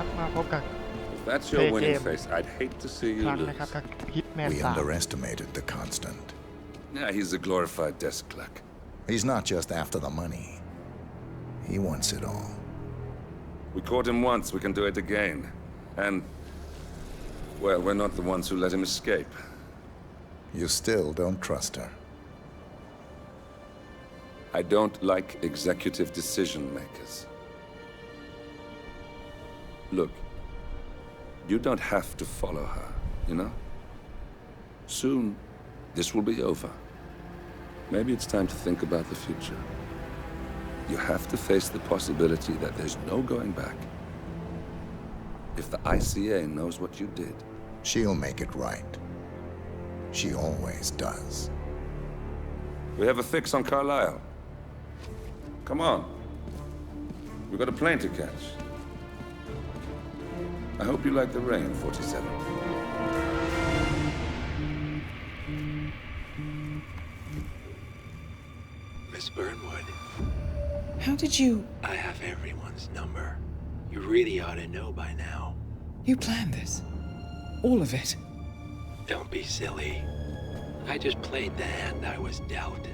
ครับมาพบกับ If that's your winning face, I'd hate to see ค you รั้งนะครับ lose. กับ Hitman We 3 underestimated the constant. Yeah, he's a glorified desk clerk. He's not just after the money. He wants it all. We caught him once, we can do it again. And, well, we're not the ones who let him escape. You still don't trust her. I don't like executive decision makers. Look, you don't have to follow her, you know? Soon, this will be over. Maybe it's time to think about the future. You have to face the possibility that there's no going back. If the ICA knows what you did, She'll make it right. She always does. we have a fix on Carlisle. Come on. We've got a plane to catch. I hope you like the rain, 47. Miss Burnwood, How did you... I have everyone's number. You really ought to know by now. You planned this? All of it? Don't be silly. I just played the hand I was dealt.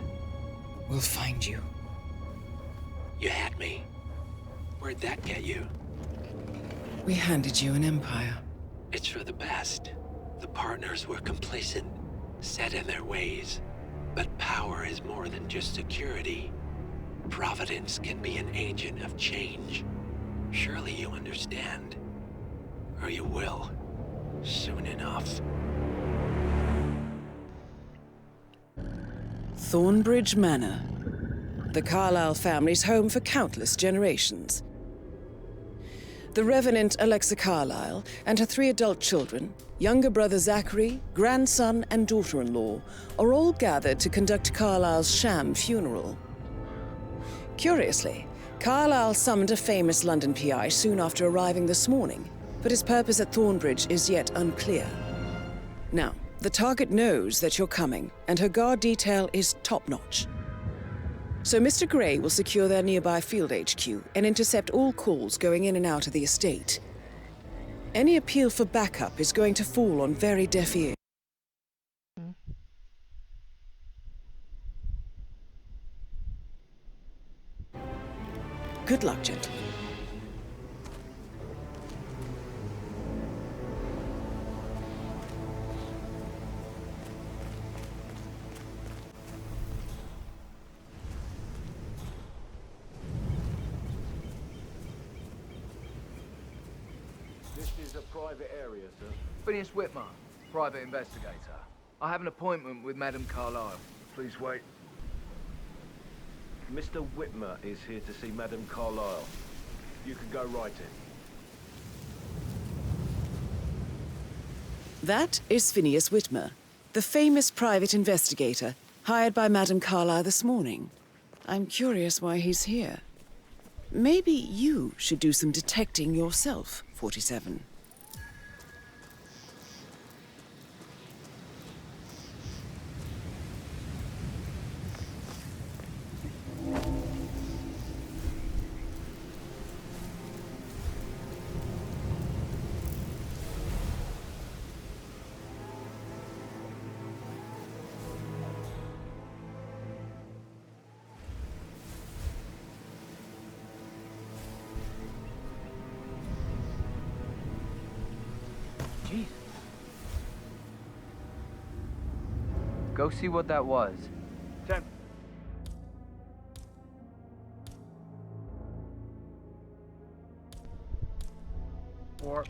We'll find you. You had me. Where'd that get you? We handed you an empire. It's for the best. The partners were complacent, set in their ways. But power is more than just security. Providence can be an agent of change. Surely you understand. Or you will. Soon enough. Thornbridge Manor. The Carlisle family's home for countless generations. The Revenant Alexa Carlisle and her 3 adult children, younger brother Zachary, grandson and daughter-in-law, are all gathered to conduct Carlisle's sham funeral. Curiously, Carlisle summoned a famous London PI soon after arriving this morning, but his purpose at Thornbridge is yet unclear. Now, the target knows that you're coming, and her guard detail is top-notch. So Mr. Gray will secure their nearby field HQ and intercept all calls going in and out of the estate. Any appeal for backup is going to fall on very deaf ears. Good luck, gentlemen. This is a private area, sir. Phineas Whitmer, private investigator. I have an appointment with Madame Carlisle. Please wait. Mr. Whitmer is here to see Madame Carlisle. You can go right in. That is Phineas Whitmer, the famous private investigator hired by Madame Carlisle this morning. I'm curious why he's here. Maybe you should do some detecting yourself, 47. Jeez. Go see what that was. 10. Four.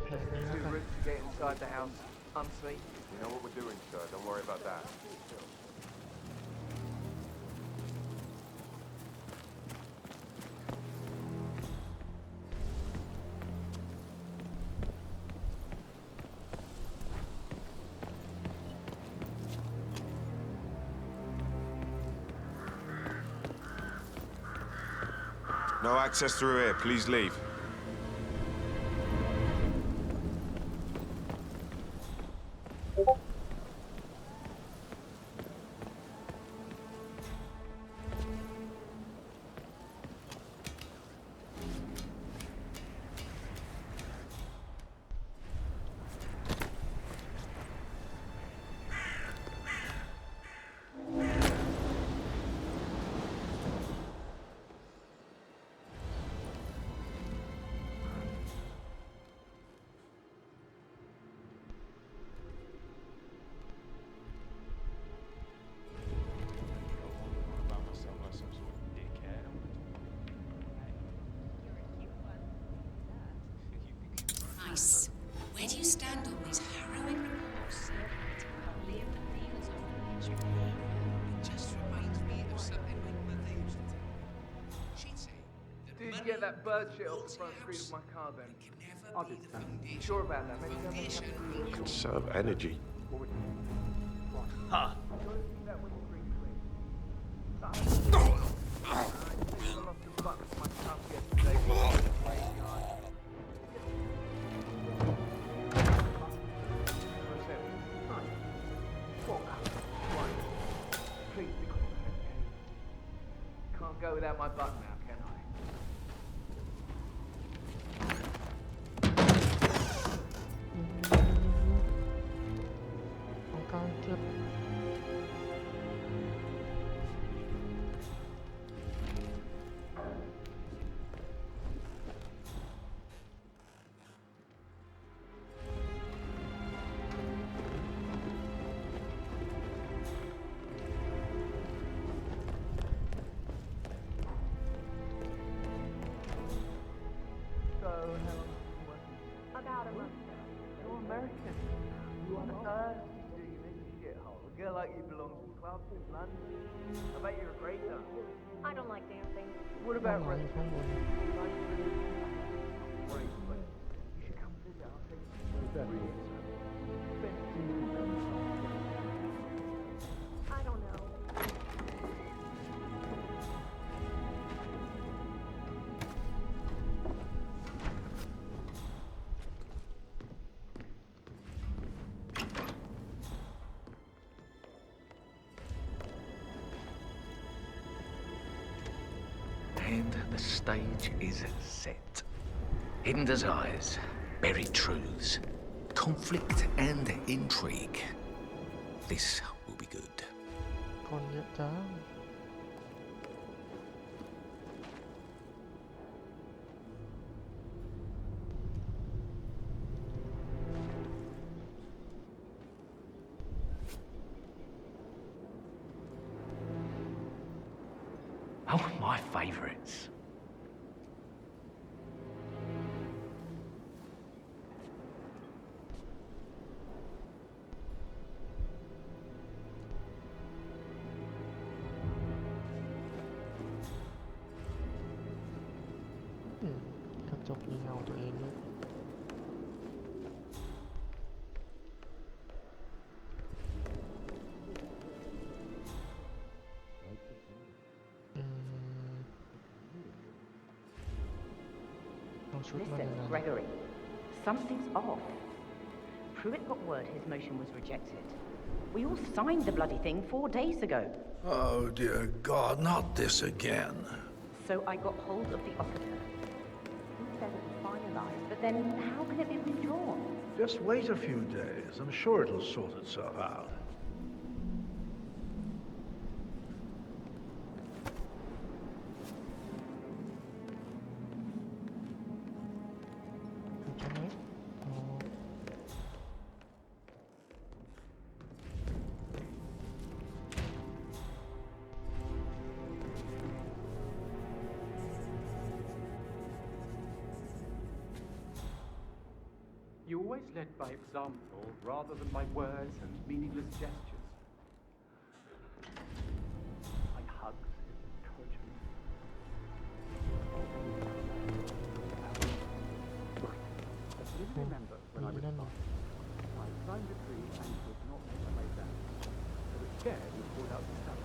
Two routes to get inside the house unseen. You know what we're doing, sir. Don't worry about that. No access through here. Please leave. Nice. Where do you stand on these harrowing reports? It just reminds me of something my mother used to tell me. She'd say that Did you money get that bird shit off the builds front a screen house, of my car then? but can never I be did, the Sam. You foundation. sure about that? Maybe don't make Foundation up needs to Conserve energy. Ha! That window screen clean. I lost the button to my cup yesterday. Please be quick. Can't go without my button now, can I? So, how long have you been working? About a month. You're American. You on earth do you live in shithole? A girl like you belongs in clubs in London. I bet you're a great dancer. I don't like dancing. What about restaurants? Great place. You should come visit. I'll take you to really I don't know. And the stage is set. Hidden desires, buried truths, conflict and intrigue. This will be good. คนเยอะจัง Oh, my favourites. Ừ, กระจกมีเงาตัวเองด้วยเอาชุดมาเลย Listen, นะ Gregory, something's off. Pruitt got word his motion was rejected. We all signed the bloody thing 4 days ago. Oh, dear God, not this again. So I got hold of the officer. He said it was finalized, but then how can it be withdrawn? Just wait a few days. I'm sure it'll sort itself out. Okay. always led by example rather than by words and meaningless gestures. Like hugs, encouragement. I clearly remember when I was 5. I climbed a tree and could not make my way down. I was scared and called out to Sam.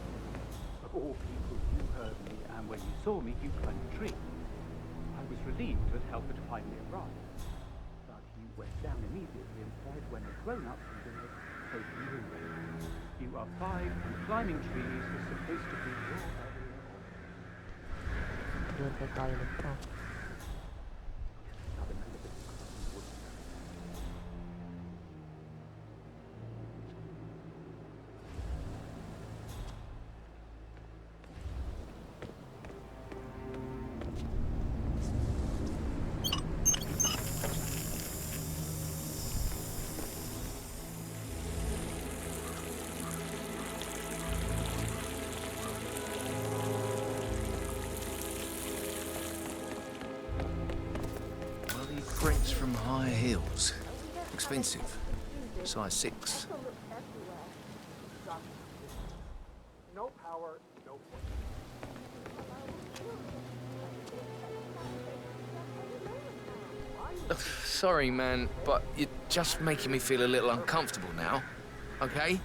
Of all people, you heard me, and when you saw me, you climbed the tree. I was relieved that help had finally arrived. But you went down immediately and said when a grown-up and dinner totally ruined. You are 5 and climbing trees was supposed to be your area of เดินไปไกลเลยอ้าว Bricks from high heels. Expensive. Size 6. No power, no Sorry, man, but you're just making me feel a little uncomfortable now. Okay?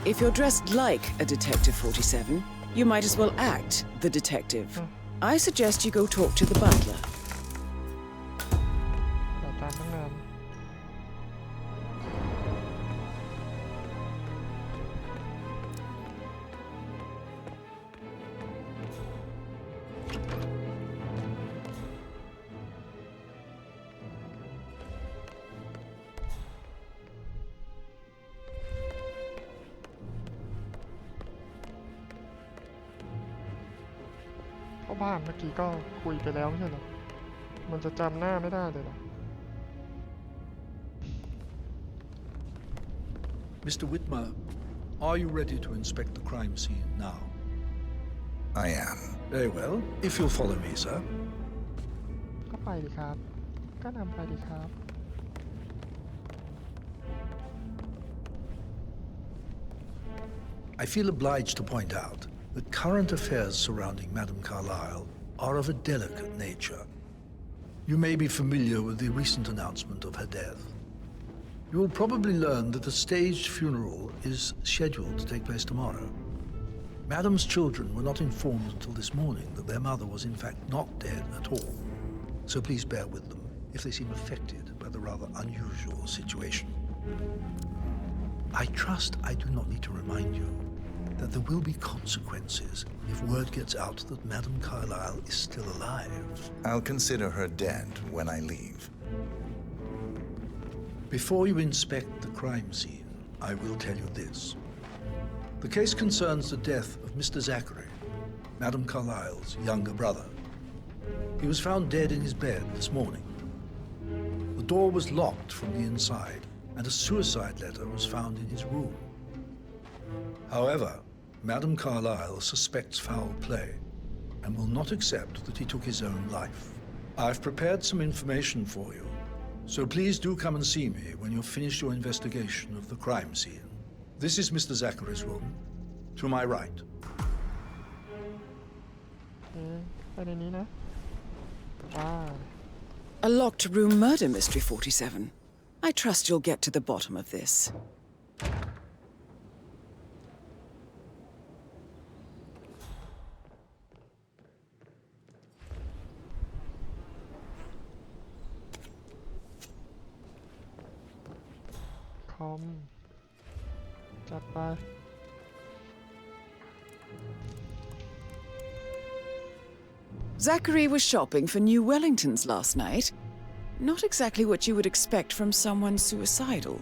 If you're dressed like a Detective 47, you might as well act the detective. I suggest you go talk to the butler. ตามตั้งนาน เข้าบ้านเมื่อกี้ก็คุยไปแล้วไม่ใช่เหรอ มันจะจำหน้าไม่ได้เลยเหรอ Mr. Whitmer, are you ready to inspect the crime scene now? I am. Very well. If you'll follow me, sir. ก็ไปดิครับ ก็นำไปดิครับ I feel obliged to point out that current affairs surrounding Madame Carlyle are of a delicate nature. You may be familiar with the recent announcement of her death. You will probably learn that a staged funeral is scheduled to take place tomorrow. Madame's children were not informed until this morning that their mother was in fact not dead at all. So please bear with them if they seem affected by the rather unusual situation. I trust I do not need to remind you that there will be consequences if word gets out that Madame Carlyle is still alive. I'll consider her dead when I leave. Before you inspect the crime scene, I will tell you this. The case concerns the death of Mr. Zachary, Madame Carlyle's younger brother. He was found dead in his bed this morning. The door was locked from the inside, and a suicide letter was found in his room. However, Madame Carlyle suspects foul play and will not accept that he took his own life. I've prepared some information for you, so please do come and see me when you've finished your investigation of the crime scene. This is Mr. Zachary's room, to my right. ไปในนี้นะ A locked room murder mystery, 47. I trust you'll get to the bottom of this. Zachary was shopping for new Wellingtons last night. Not exactly what you would expect from someone suicidal.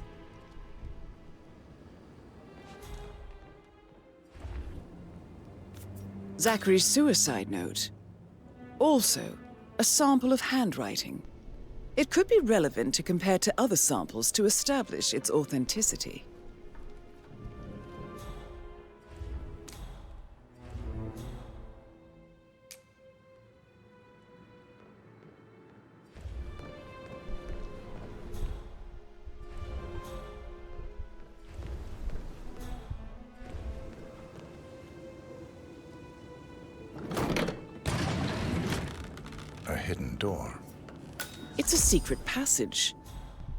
Zachary's suicide note. Also, a sample of handwriting. It could be relevant to compare to other samples to establish its authenticity. A hidden door. It's a secret passage.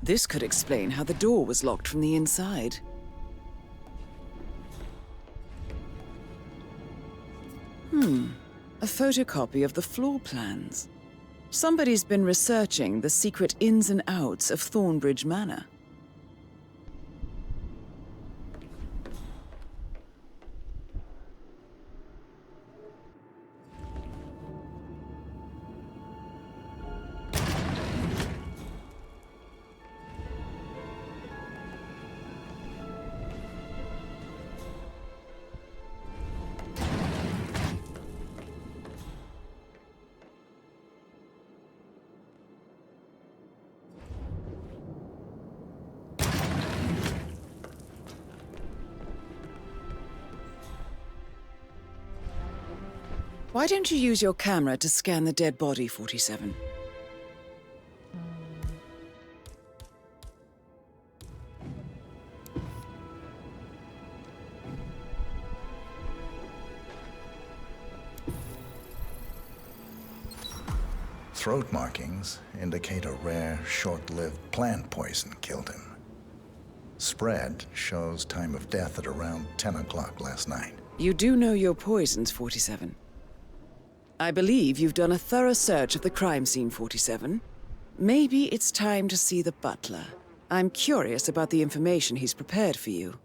This could explain how the door was locked from the inside. A photocopy of the floor plans. Somebody's been researching the secret ins and outs of Thornbridge Manor. Why don't you use your camera to scan the dead body, 47? Throat markings indicate a rare, short-lived plant poison killed him. Spread shows time of death at around 10 o'clock last night. You do know your poisons, 47. I believe you've done a thorough search of the crime scene, 47. Maybe it's time to see the butler. I'm curious about the information he's prepared for you.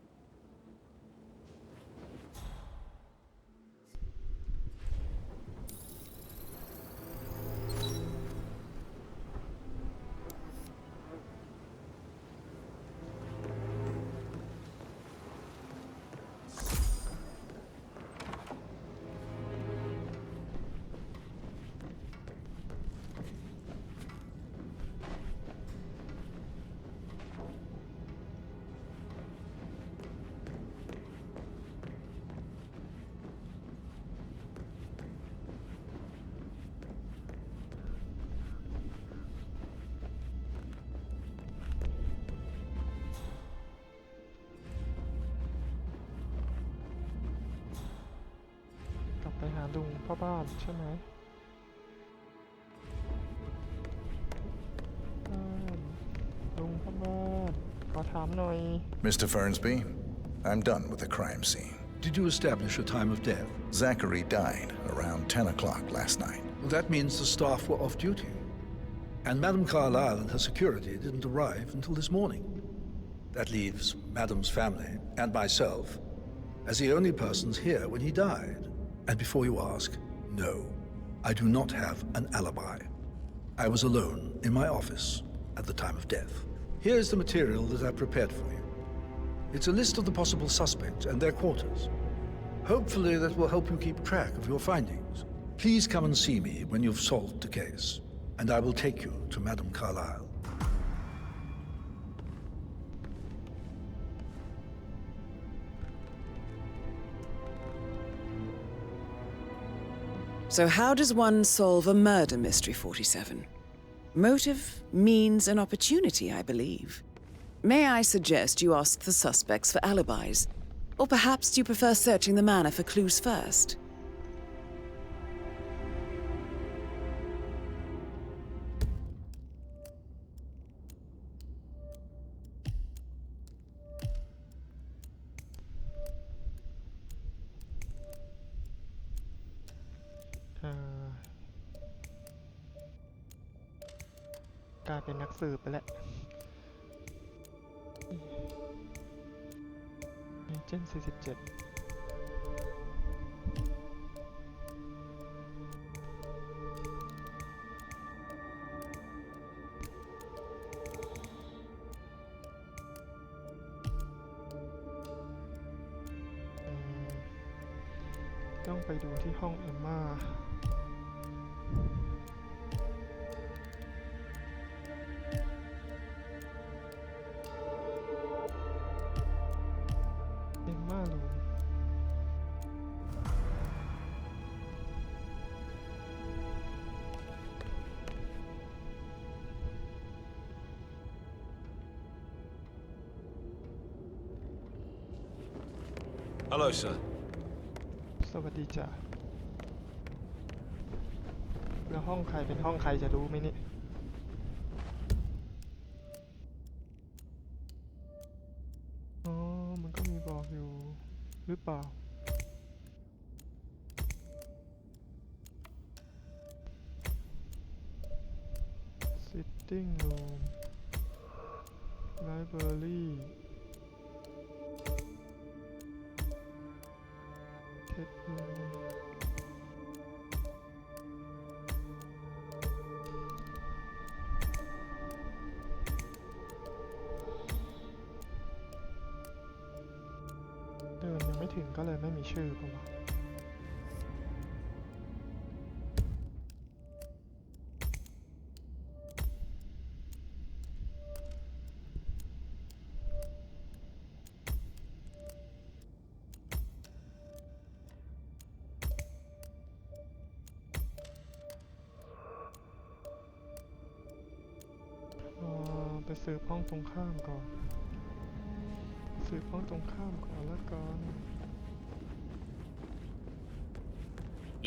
Mr. Fernsby, I'm done with the crime scene. Did you establish a time of death? Zachary died around 10 o'clock last night. Well, that means the staff were off duty. And Madame Carlyle and her security didn't arrive until this morning. That leaves Madame's family and myself as the only persons here when he died. And before you ask, no, I do not have an alibi. I was alone in my office at the time of death. Here's the material that I prepared for you. It's a list of the possible suspects and their quarters. Hopefully that will help you keep track of your findings. Please come and see me when you've solved the case, and I will take you to Madame Carlyle. So how does one solve a murder mystery, 47? Motive, means, and opportunity, I believe. May I suggest you ask the suspects for alibis? Or perhaps do you prefer searching the manor for clues first?กลายเป็นนักสืบไปแล้วเจน47ต้องไปดูที่ห้องเอมม่า Hello, sir. สวัสดีจ้ะแล้วห้องใครเป็นห้องใครจะรู้ไหมเนี่ยอ๋อมันก็มีบอกอยู่หรือเปล่า Sitting room Library Test roomเดินยังไม่ถึงก็เลยไม่มีชื่อผมว่าไปสืบห้องตรงข้ามก่อนสืบห้องตรงข้ามก่อนแล้วกัน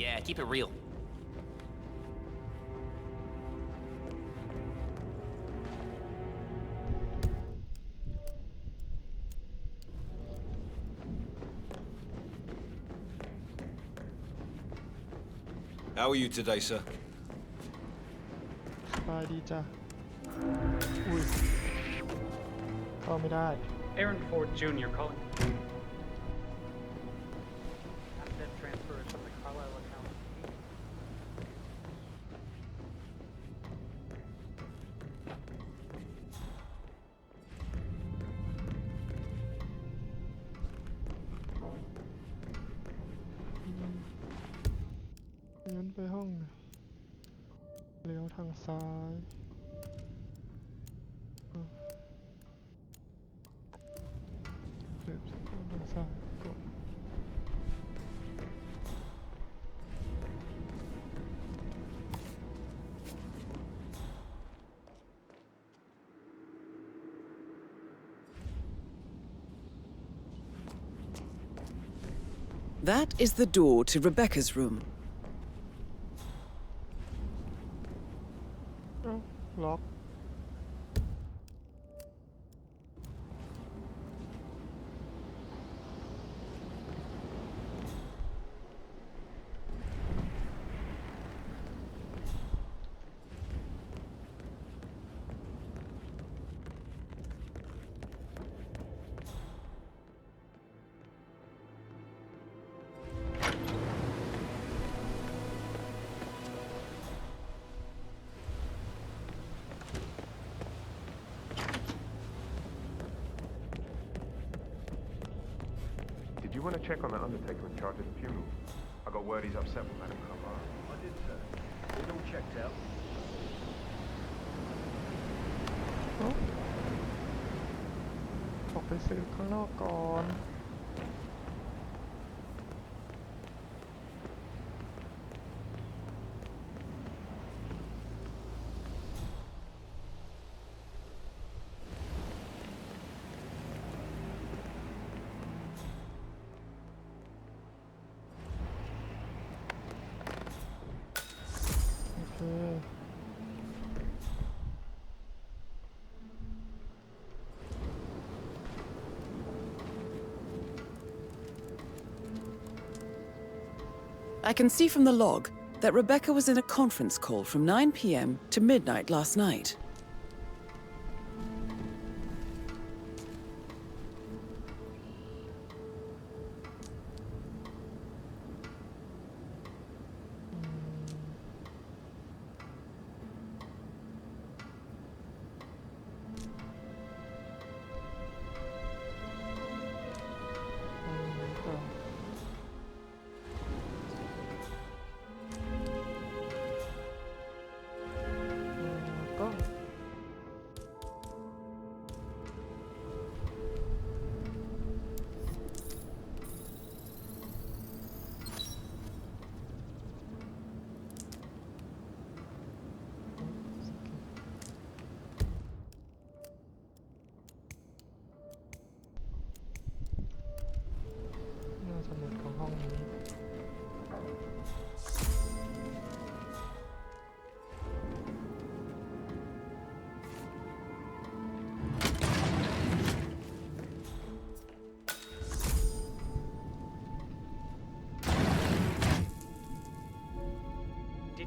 Yeah, keep it real. How are you today, sir? สบายดีจ้ะอุ้ยเข้าไม่ได้ Aaron Ford Jr. calling. Asset transfers from the Carlisle account. งั้นไปห้องเลี้ยวทางซ้ายเลี้ยวทางซ้ายก่อน That is the door to Rebecca's room. ล็อก Did you want to check on that undertaker in charge of the funeral? I got word he's upset with Madame Carlisle. I did, sir. It's all checked out. ออกไปซื้อข้างนอกก่อน โอเค I can see from the log that Rebecca was in a conference call from 9 p.m. to midnight last night.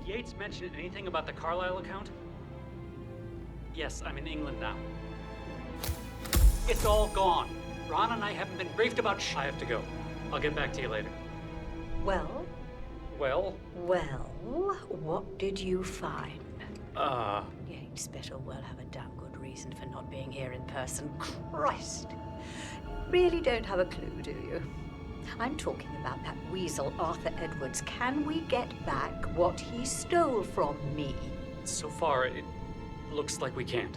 Did Yates mention anything about the Carlisle account? Yes, I'm in England now. It's all gone. Ron and I haven't been briefed about I have to go. I'll get back to you later. Well? Well? Well, what did you find? Yates better well have a damn good reason for not being here in person. Christ! Really don't have a clue, do you? I'm talking about that weasel Arthur Edwards. Can we get back what he stole from me? So far, it looks like we can't.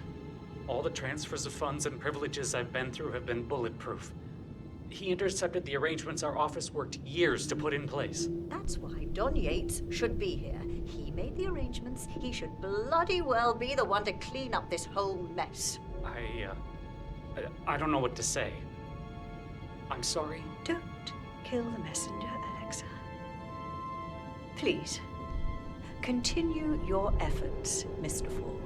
All the transfers of funds and privileges I've been through have been bulletproof. He intercepted the arrangements our office worked years to put in place. That's why Don Yates should be here. He made the arrangements. He should bloody well be the one to clean up this whole mess. I don't know what to say. I'm sorry. Don't kill the messenger, Alexa. Please, continue your efforts, Mr. Ford.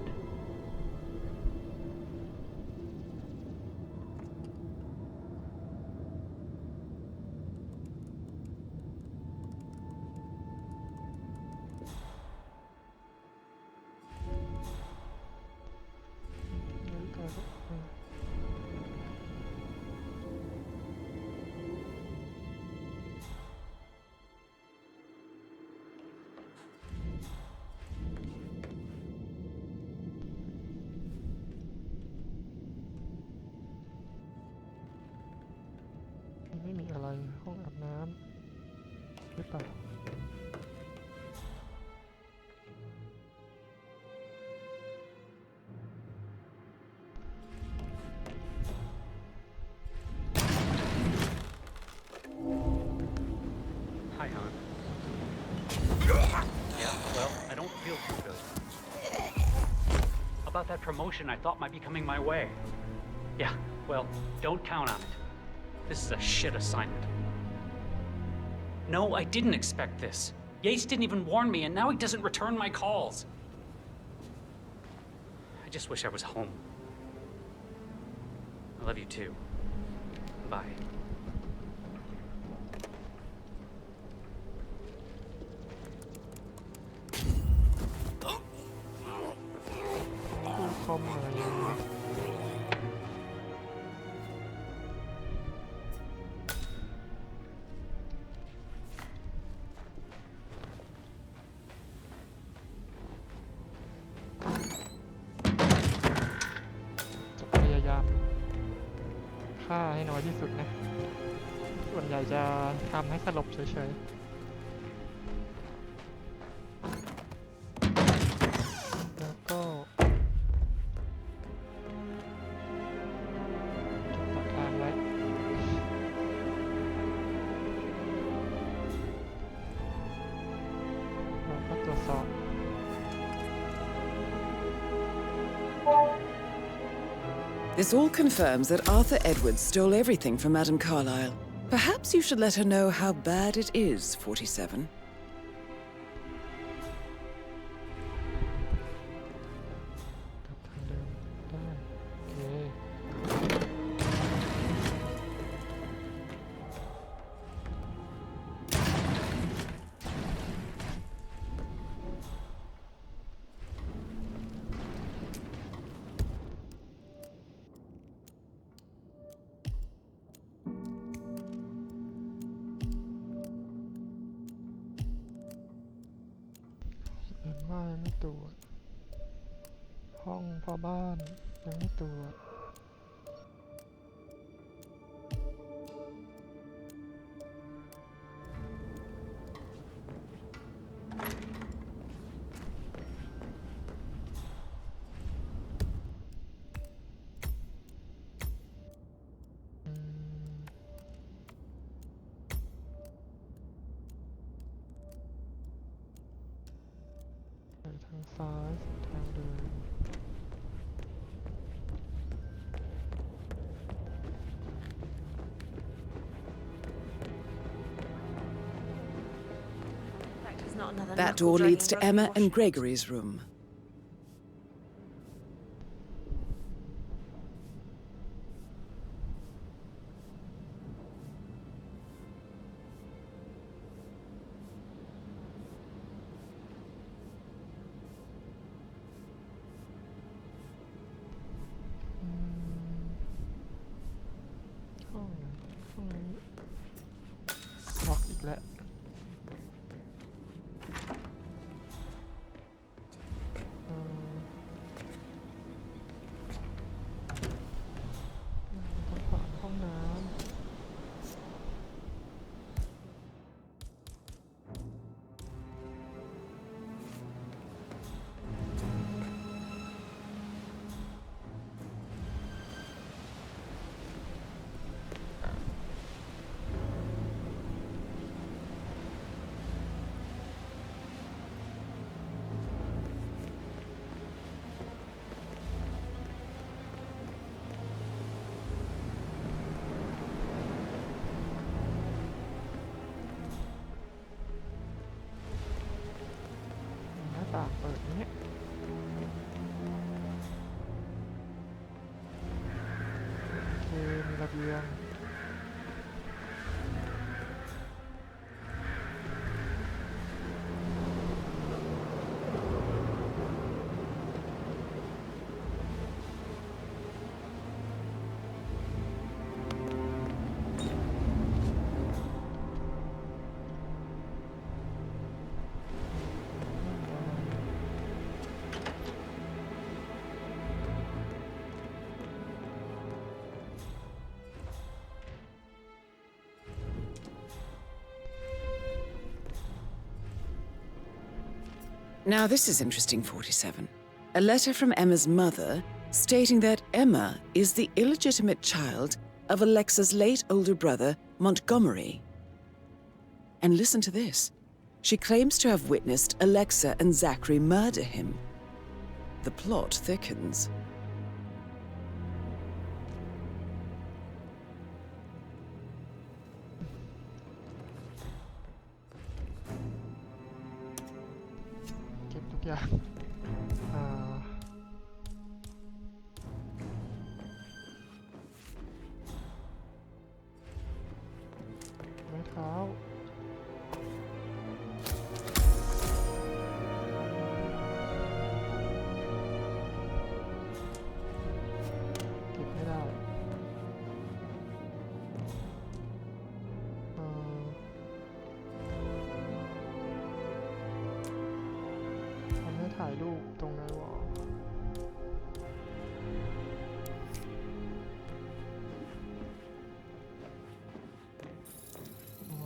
ไม่มีอะไรห้องอาบน้ำหรือเปล่า Hi, hon. Yeah, well, I don't feel too good. About that promotion I thought might be coming my way. Yeah, well, don't count on it. This is a shit assignment. No, I didn't expect this. Yates didn't even warn me, and now he doesn't return my calls. I just wish I was home. I love you too. Bye. คอมหายจะพยายามฆ่าให้น้อยที่สุดนะ ส่วนใหญ่จะทำให้สลบเฉยๆ แล้วก็จัดการไว้เราก็ตรวจสอบ This all confirms that Arthur Edwards stole everything from Madame Carlisle. Perhaps you should let her know how bad it is, 47. เห็นว่ายังไม่ตรวจห้องพ่อบ้านยังไม่ตรวจไปทางซ้ายสุดทางเดิน That door leads to Emma and Gregory's room. แล้ว ต้องผ่านห้องน้ำหน้าต่างเปิดเนี่ยโอเคมีระเบียงNow, this is interesting, 47. A letter from Emma's mother stating that Emma is the illegitimate child of Alexa's late older brother, Montgomery. And listen to this. She claims to have witnessed Alexa and Zachary murder him. The plot thickens. Yeah. ไม้เท้าเก็บไม่ได้ถ่ายรูปตรงในวอล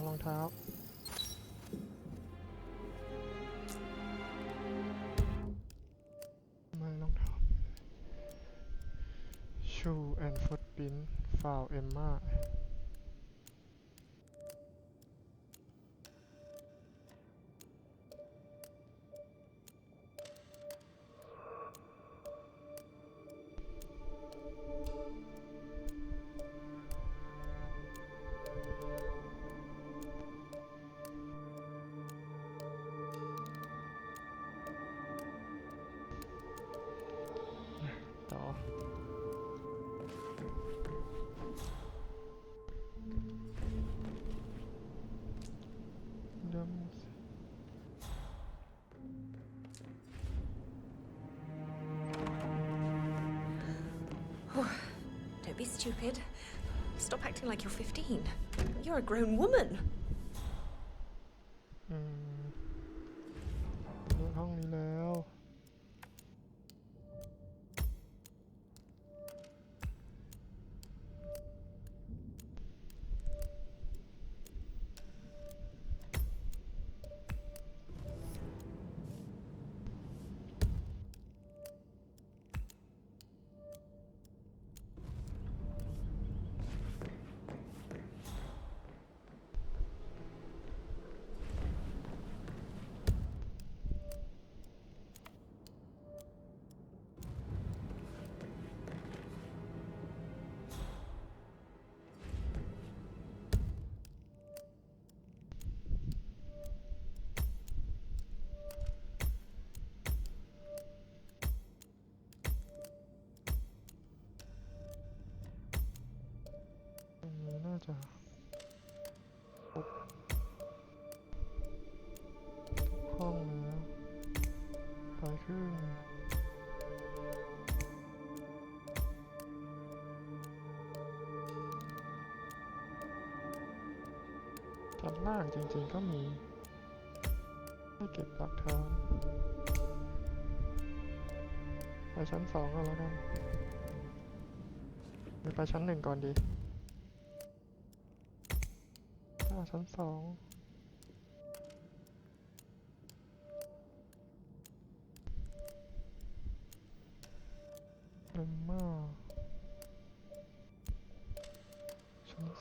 รองเท้าไม่รองเท้า Shoe and footprint found Emma Don't be stupid. Stop acting like you're 15. You're a grown woman. เลือกห้องนี้แล้ว โ ชั้นล่างจริงๆก็มีให้เก็บหลักฐานไปชั้น2ก็แล้วกันหรือไปชั้น1ก่อนดีชั้น2เอ็มม่าชั้น2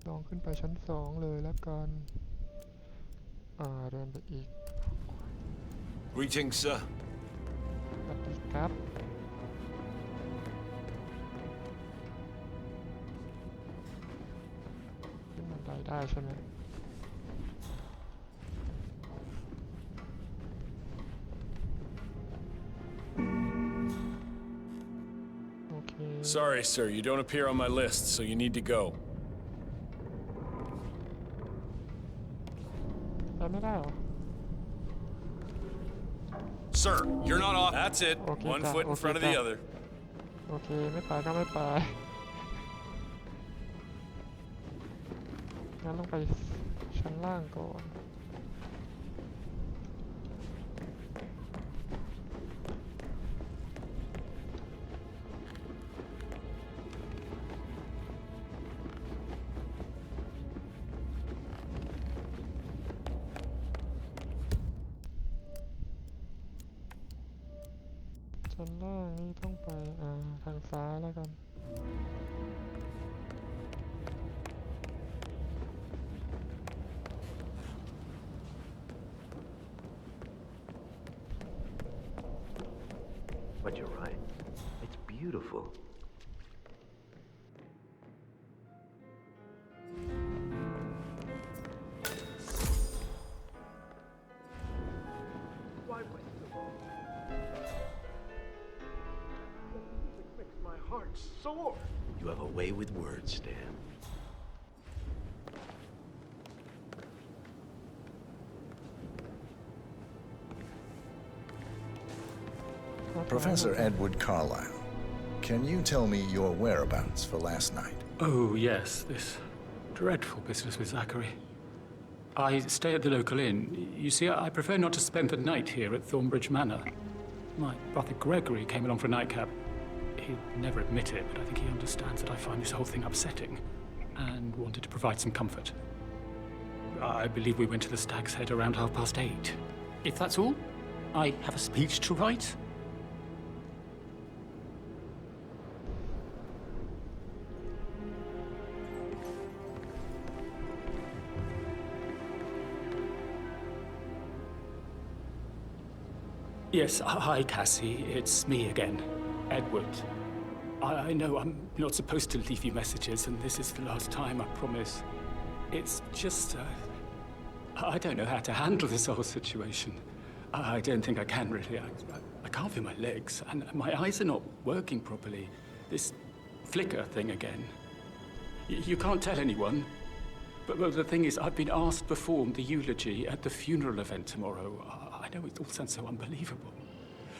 ลองขึ้นไปชั้น2เลยแล้วกันเดินไปอีก Greetings, sir. สวัสดีครับขึ้นบันไดได้ใช่ไหมโอเค Sorry, sir. You don't appear on my list, so you need to go. ไปไม่ได้เหรอ Sir, you're not off. That's it. Okay, One sir. foot in Okay, front of the sir. other. โอเคไม่ไปก็ไม่ไปงั้นลงไปชั้นล่างก่อนชั้นล่างนี่ต้องไปทางซ้ายแล้วกัน But you're right. It's beautiful. Why wait? Music makes my heart soar. You have a way with words, Stan. Professor Edward Carlyle, can you tell me your whereabouts for last night? Oh, yes, this dreadful business with Zachary. I stay at the local inn. You see, I prefer not to spend the night here at Thornbridge Manor. My brother Gregory came along for a nightcap. He'd never admit it, but I think he understands that I find this whole thing upsetting and wanted to provide some comfort. I believe we went to the Stag's Head around 8:30. If that's all, I have a speech to write. Yes, hi, Cassie. It's me again, Edward. I know I'm not supposed to leave you messages, and this is the last time, I promise. It's just, I don't know how to handle this whole situation. I don't think I can, really. I can't feel my legs, and my eyes are not working properly. This flicker thing again. You can't tell anyone, but the thing is, I've been asked to perform the eulogy at the funeral event tomorrow. I know it all sounds so unbelievable.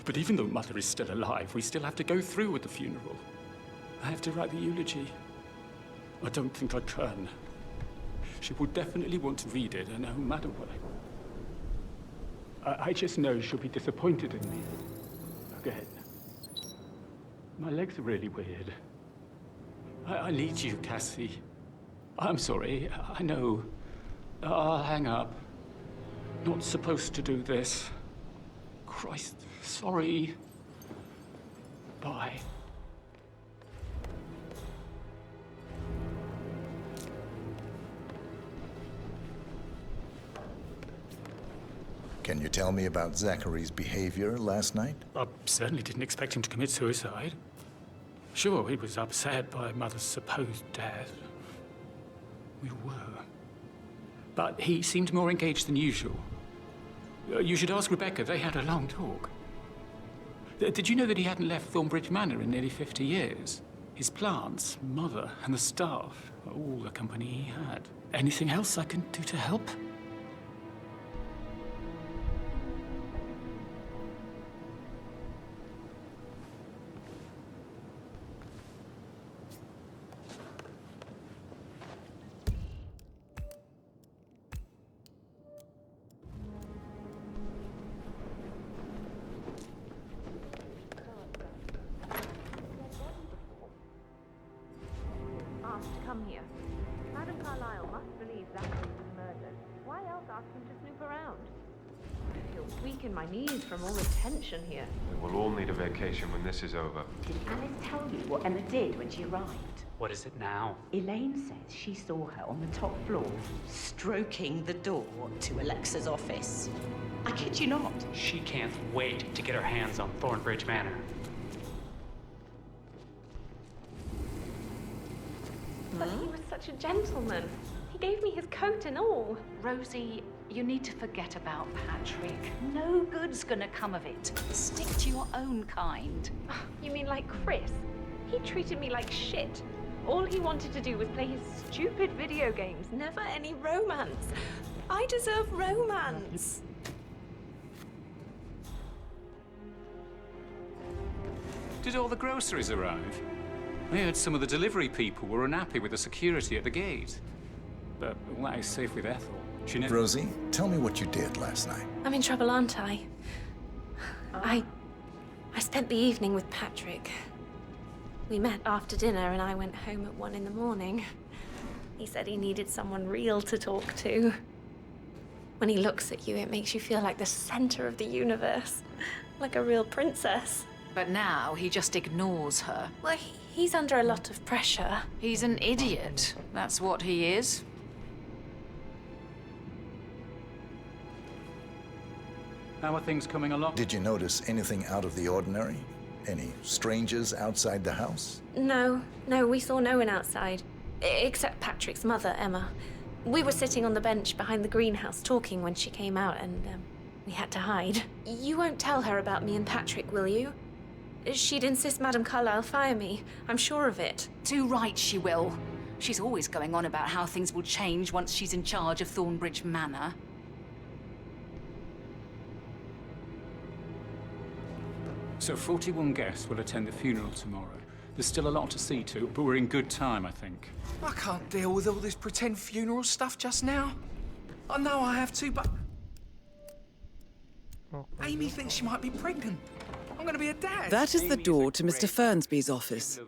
But even though Mother is still alive, we still have to go through with the funeral. I have to write the eulogy. I don't think I can. She will definitely want to read it, and no matter what. I just know she'll be disappointed in me. Again. My legs are really weird. I need you, Cassie. I'm sorry. I know. I'll hang up. Not supposed to do this. Christ, sorry. Bye. Can you tell me about Zachary's behavior last night? I certainly didn't expect him to commit suicide. Sure, he was upset by Mother's supposed death. We were. But he seemed more engaged than usual. You should ask Rebecca. They had a long talk. Did you know that he hadn't left Thornbridge Manor in nearly 50 years? His plants, Mother, and the staff were all the company he had. Anything else I can do to help? come here? Madam Carlyle must believe Zachary was murdered. Why else ask him to snoop around? I feel weak in my knees from all the tension here. We'll all need a vacation when this is over. Did Alice tell you what Emma did when she arrived? What is it now? Elaine says she saw her on the top floor, stroking the door to Alexa's office. I kid you not. She can't wait to get her hands on Thornbridge Manor. But he was such a gentleman. He gave me his coat and all. Rosie, you need to forget about Patrick. No good's gonna come of it. Stick to your own kind. You mean like Chris? He treated me like shit. All he wanted to do was play his stupid video games. Never any romance. I deserve romance. Did all the groceries arrive? I heard some of the delivery people were unhappy with the security at the gate. But all that is safe with Ethel. She never... Rosie, tell me what you did last night. I'm in trouble, aren't I? I spent the evening with Patrick. We met after dinner and I went home at 1 in the morning. He said he needed someone real to talk to. When he looks at you, it makes you feel like the center of the universe. Like a real princess. But now he just ignores her. Well, he's under a lot of pressure. He's an idiot. That's what he is. How are things coming along? Did you notice anything out of the ordinary? Any strangers outside the house? No, we saw no one outside. Except Patrick's mother, Emma. We were sitting on the bench behind the greenhouse talking when she came out and we had to hide. You won't tell her about me and Patrick, will you? She'd insist Madam Carlyle fire me. I'm sure of it. Too right she will. She's always going on about how things will change once she's in charge of Thornbridge Manor. So 41 guests will attend the funeral tomorrow. There's still a lot to see to, but we're in good time, I think. I can't deal with all this pretend funeral stuff just now. I know I have to, but... Amy thinks she might be pregnant. I'm going to be a dad. That is the door to Mr. Fernsby's office.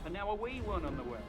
And now a wee one on the way.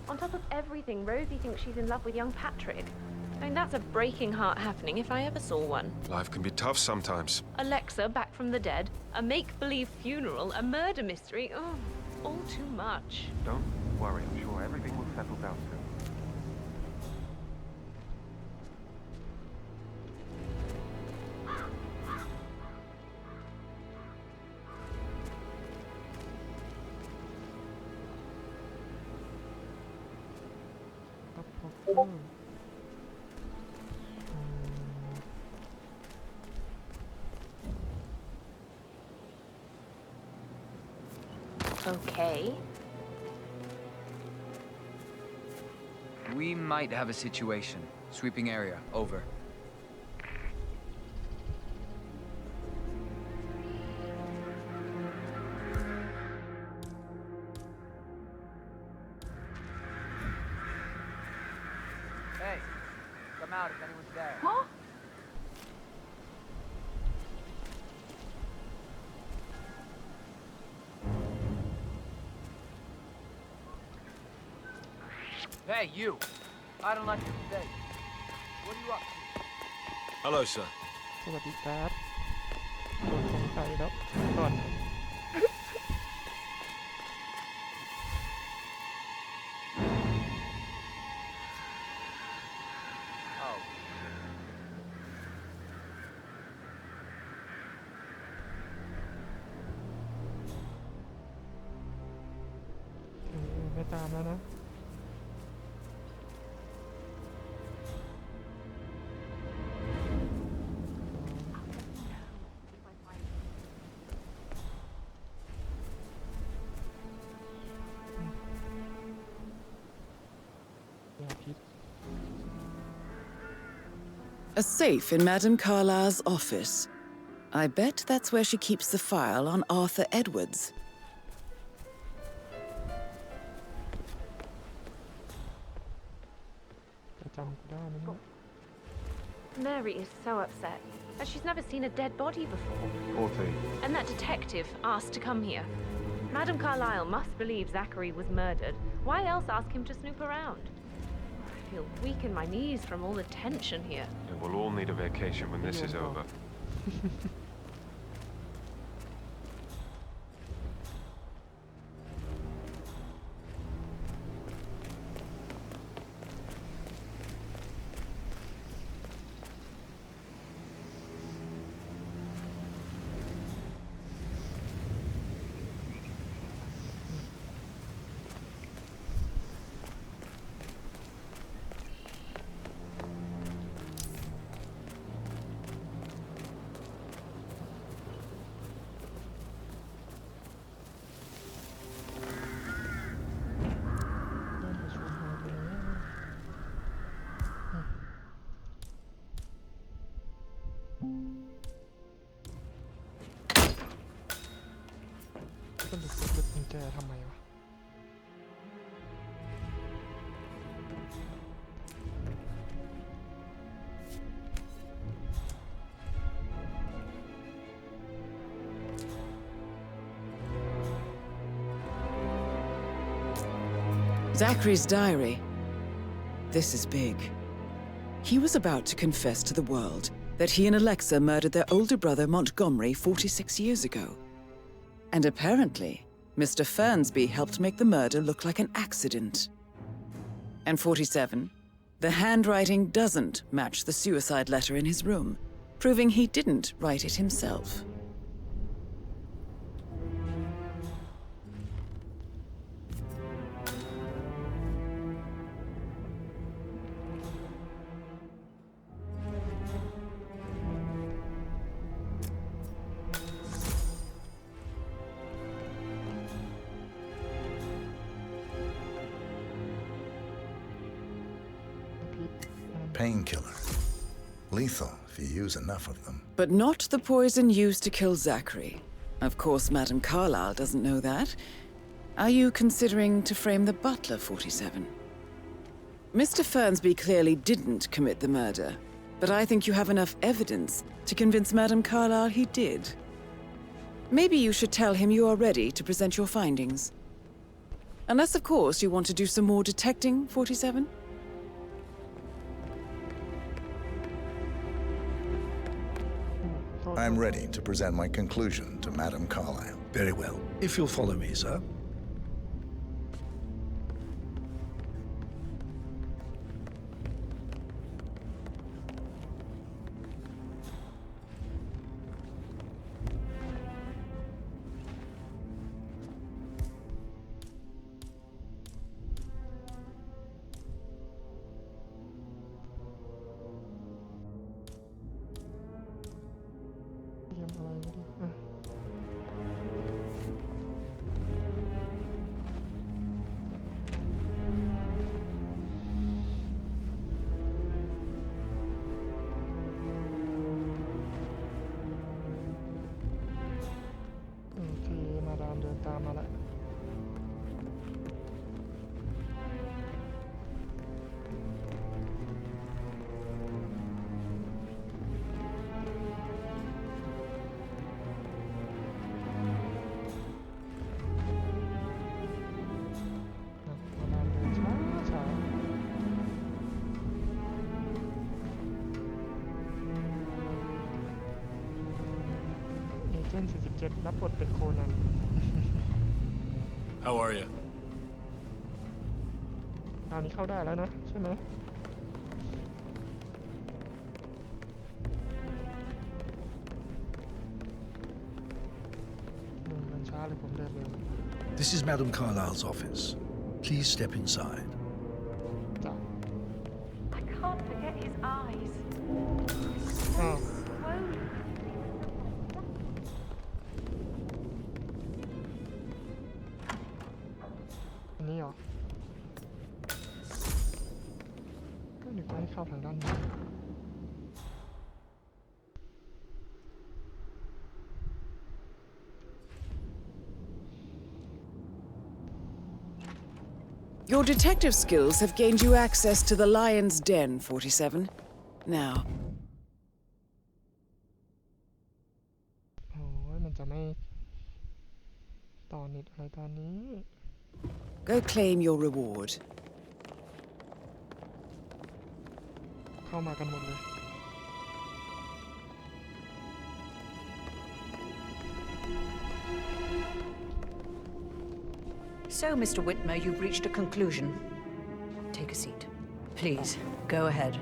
On top of everything, Rosie thinks she's in love with young Patrick. I mean, that's a breaking heart happening if I ever saw one. Life can be tough sometimes. Alexa back from the dead, a make-believe funeral, a murder mystery. Oh, all too much. Don't worry, I'm sure everything will settle down soon. Okay. We might have a situation. Sweeping area. Over. Hey, come out if anyone's there. What? Hey, you! I don't like you today. What are you up to? Hello, sir. สวัสดีครับโดนสงสัยแล้วก่อน Oh. ตามแล้วนะA safe in Madame Carlyle's office. I bet that's where she keeps the file on Arthur Edwards. Mary is so upset, as she's never seen a dead body before. 14. And that detective asked to come here. Madame Carlyle must believe Zachary was murdered. Why else ask him to snoop around? I feel weak in my knees from all the tension here. Yeah, we'll all need a vacation when this is over.ก็ดึกดึกกุญแจทำไมวะZachary's diary. This is big. He was about to confess to the world that he and Alexa murdered their older brother Montgomery 46 years ago. And apparently, Mr. Fernsby helped make the murder look like an accident. And 47, the handwriting doesn't match the suicide letter in his room, proving he didn't write it himself. Painkiller. Lethal if you use enough of them. But not the poison used to kill Zachary. Of course, Madame Carlyle doesn't know that. Are you considering to frame the butler, 47? Mr. Fernsby clearly didn't commit the murder, but I think you have enough evidence to convince Madame Carlyle he did. Maybe you should tell him you are ready to present your findings. Unless, of course, you want to do some more detecting, 47? I'm ready to present my conclusion to Madame Carlyle. Very well. If you'll follow me, sir.47 รับบทเป็นโคนัน How are you? ตอนนี้เข้าได้แล้วนะใช่ไหมมันช้าเลยผมเดินเร็ว This is Madame Carlyle's office. Please step inside. I can't forget his eyes. Oh. Swollen. อันนี้เหรอก็นึกว่าให้เข้าทางด้านนี้ Your detective skills have gained you access to the Lion's Den, 47. Now, โอ้ยมันจะไม่ต่อเน็ตอะไรตอนนี้ go claim your reward. เข้ามากันหมดเลย So, Mr. Whitmer, you've reached a conclusion. Take a seat. Please, go ahead.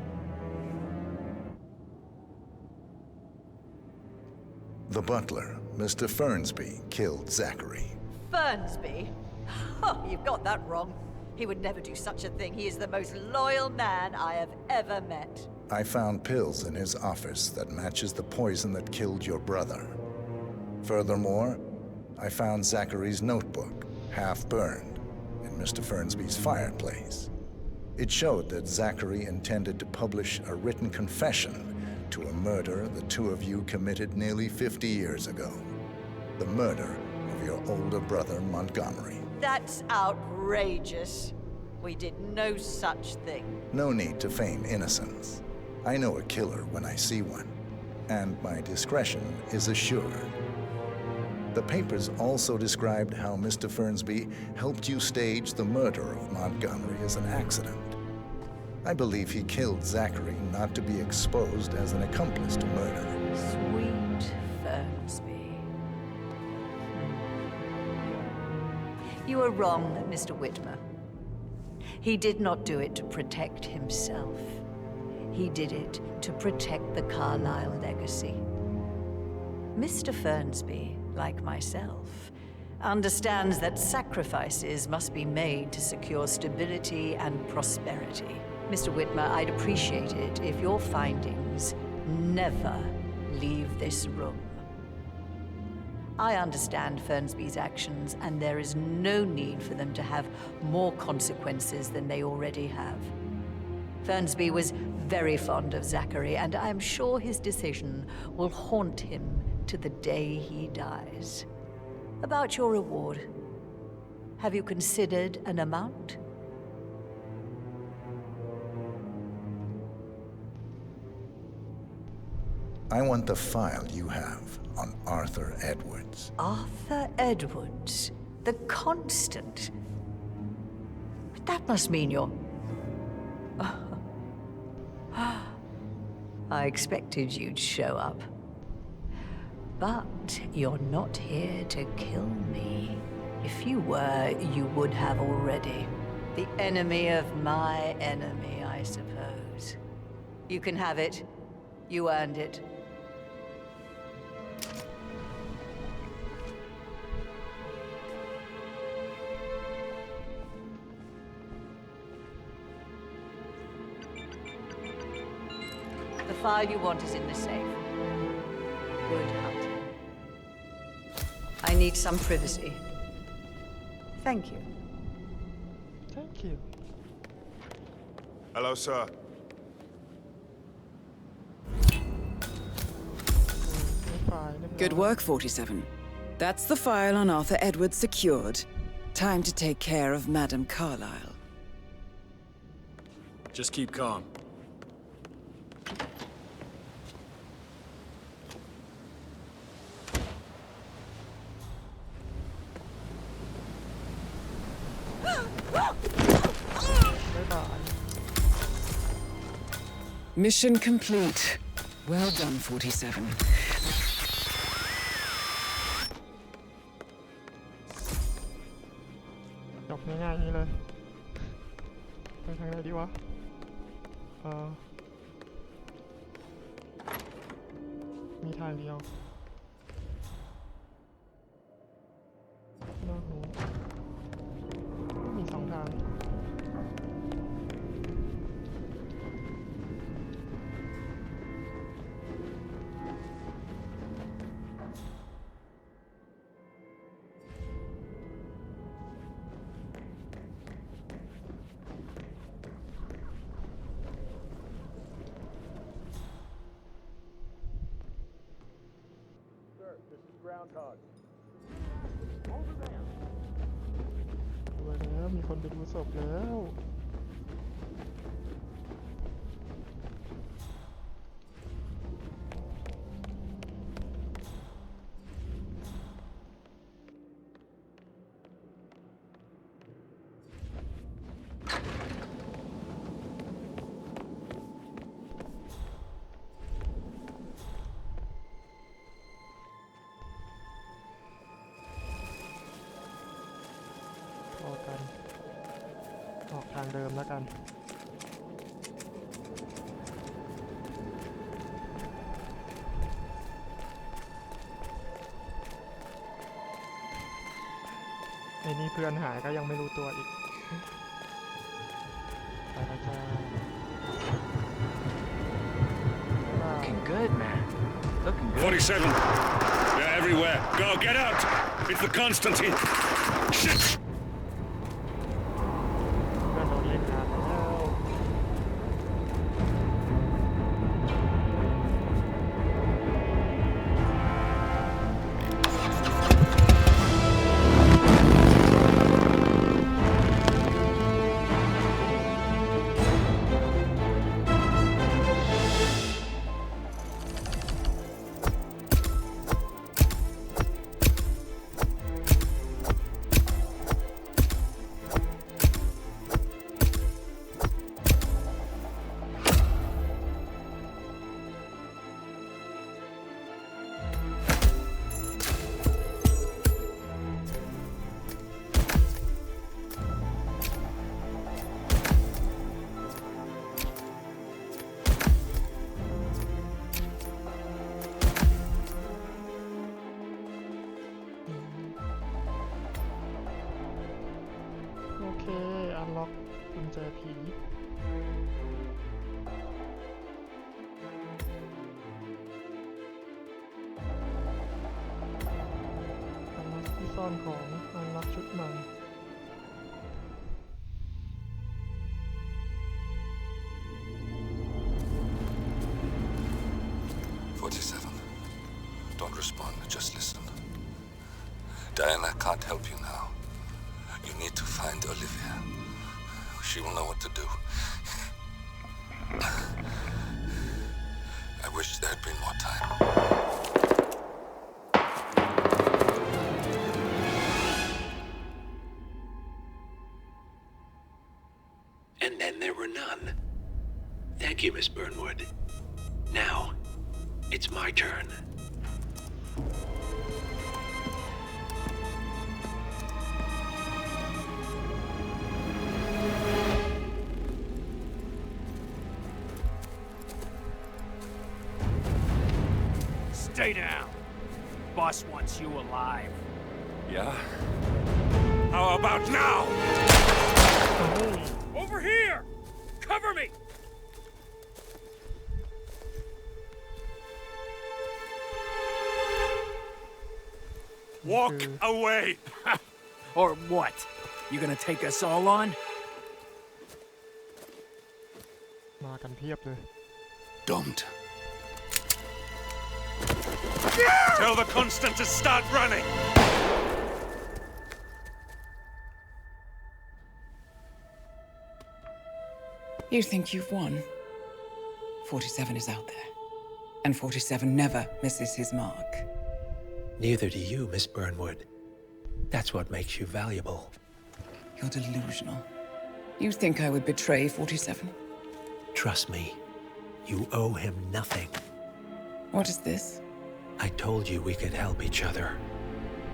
The butler, Mr. Fernsby, killed Zachary. Fernsby? Oh, you've got that wrong. He would never do such a thing. He is the most loyal man I have ever met. I found pills in his office that matches the poison that killed your brother. Furthermore, I found Zachary's notebook, half burned, in Mr. Fernsby's fireplace. It showed that Zachary intended to publish a written confession to a murder the two of you committed nearly 50 years ago. The murder of your older brother, Montgomery. That's outrageous. We did no such thing. No need to feign innocence. I know a killer when I see one, and my discretion is assured. The papers also described how Mr. Fernsby helped you stage the murder of Montgomery as an accident. I believe he killed Zachary not to be exposed as an accomplice to murder. Sweet Fernsby. You are wrong, Mr. Whitmer. He did not do it to protect himself. He did it to protect the Carlyle legacy. Mr. Fernsby, like myself, understands that sacrifices must be made to secure stability and prosperity. Mr. Whitmer, I'd appreciate it if your findings never leave this room. I understand Fernsby's actions, and there is no need for them to have more consequences than they already have. Fernsby was very fond of Zachary, and I'm sure his decision will haunt him to the day he dies. About your reward, have you considered an amount? I want the file you have on Arthur Edwards. Arthur Edwards, the Constant. But that must mean you're... I expected you'd show up. But you're not here to kill me. If you were, you would have already. The enemy of my enemy, I suppose. You can have it. You earned it. The file you want is in the safe. Good hunting. I need some privacy. Thank you. Thank you. Hello, sir. Good work, 47. That's the file on Arthur Edwards secured. Time to take care of Madame Carlyle. Just keep calm. Mission complete. Well done, 47. จบง่ายๆอย่างนี้เลยไปทางไหนดีวะมีทางเดียวนอกหูมี2 ทาง down cards. ดูแล้วมีคนไปดูศพแล้ว ออกทางเดิมแล้วกันไอ้นี่เพื่อนหายก็ยังไม่รู้ตัวอีกไปแล้วจ้า Looking good, man. Looking good. 47. They're everywhere. Go, get out! It's the Constantine. Shit! เพื่อนโดนเล่นงานแล้ว โอเค อันล็อกกุญแจผีอันล็อกที่ซ่อนของอันล็อกชุดใหม่ 47. Don't respond, just listen. Diana can't help you now. You need to find Olivia. She will know what to do. I wish there had been more time. And then there were none. Thank you, Miss Burnwood. Now, it's my turn. Stay down. Boss wants you alive. Yeah? How about now? Over here! Cover me! Walk away! Or what? You gonna take us all on? มากันเพียบเลย Don't. Tell the Constant to start running! You think you've won? 47 is out there. And 47 never misses his mark. Neither do you, Miss Burnwood. That's what makes you valuable. You're delusional. You think I would betray 47? Trust me, you owe him nothing. What is this? I told you we could help each other,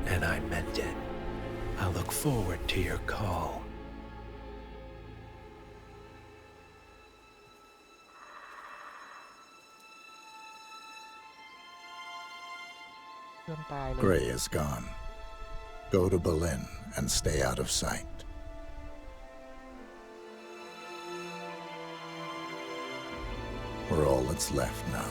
and I meant it. I'll look forward to your call. Gray is gone. Go to Berlin and stay out of sight. We're all that's left now.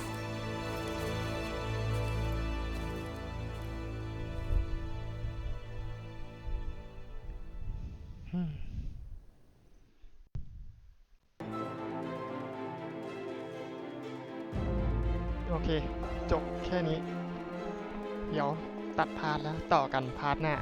Okay, จบแค่นี้ เดี๋ยว ตัดพาร์ทแล้วต่อกันพาร์ทหน้า